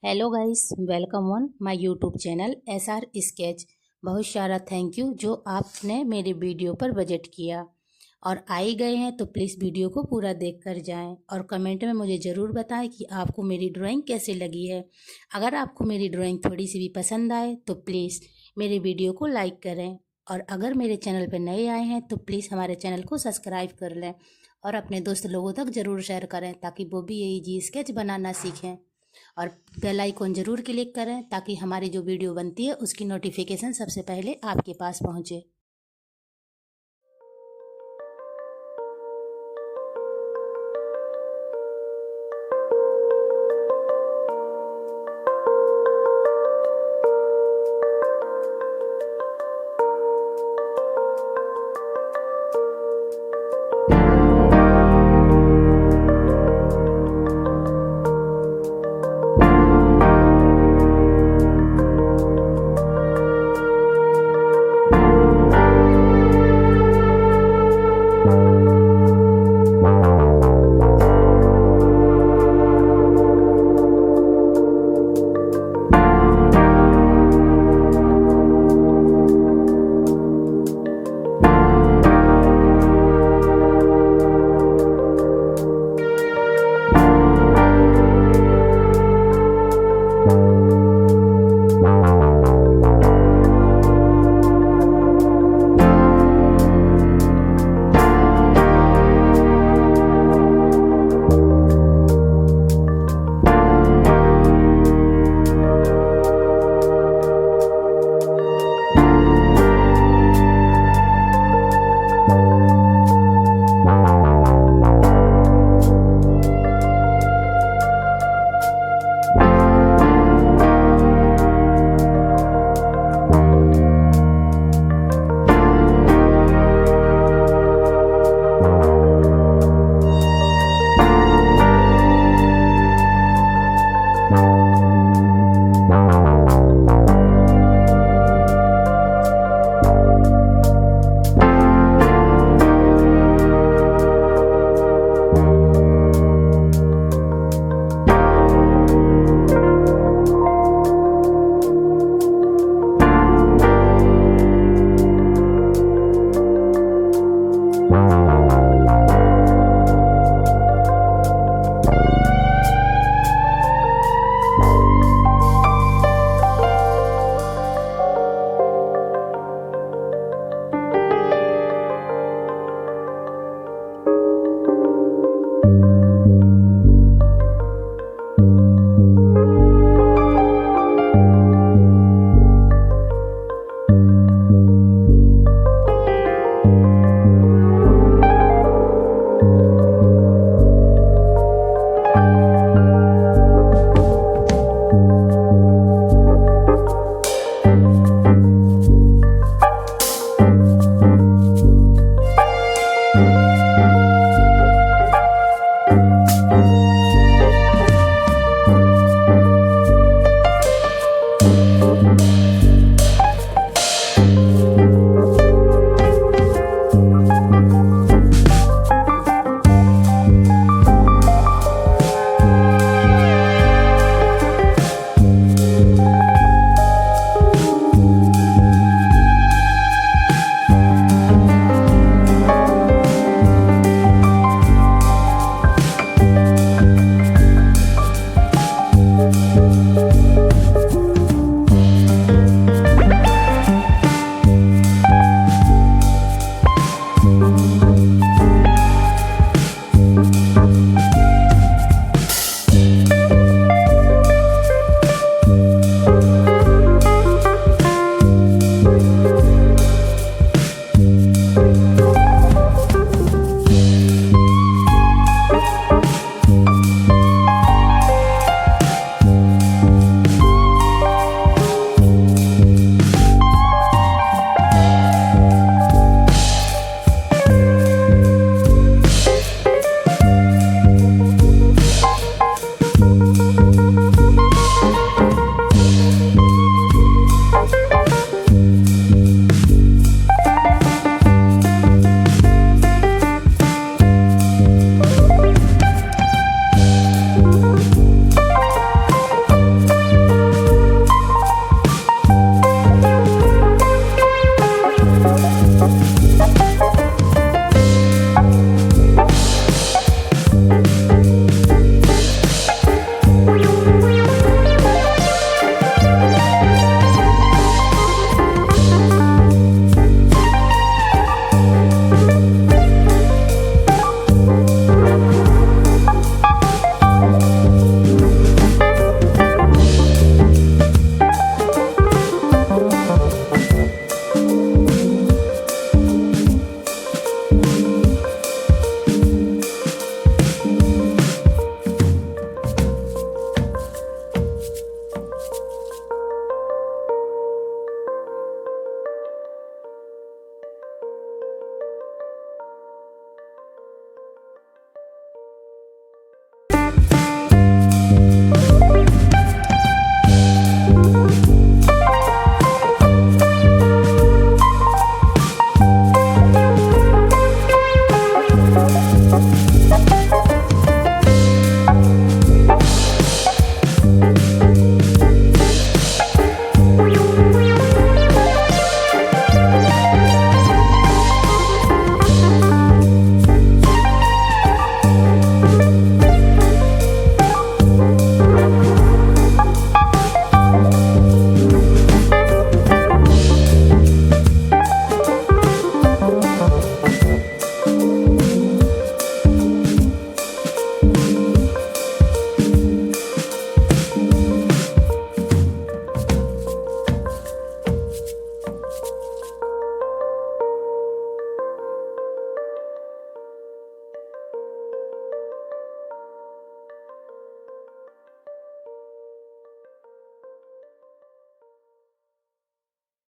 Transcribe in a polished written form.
Hello guys, welcome on my YouTube channel SR sketch. बहुत सारा thank you जो आपने मेरे वीडियो पर बजट किया और आ ही गए हैं, तो प्लीज़ वीडियो को पूरा देख कर जाएँ और कमेंट में मुझे ज़रूर बताएं कि आपको मेरी ड्राइंग कैसे लगी है। अगर आपको मेरी ड्राइंग थोड़ी सी भी पसंद आए तो प्लीज़ मेरे वीडियो को लाइक करें, और अगर मेरे चैनल पर नए आए हैं तो प्लीज़ हमारे चैनल को सब्सक्राइब कर लें और अपने दोस्त लोगों तक ज़रूर शेयर करें ताकि वो भी यही जी स्केच बनाना सीखें। और बेल आइकॉन ज़रूर क्लिक करें ताकि हमारी जो वीडियो बनती है उसकी नोटिफिकेशन सबसे पहले आपके पास पहुंचे।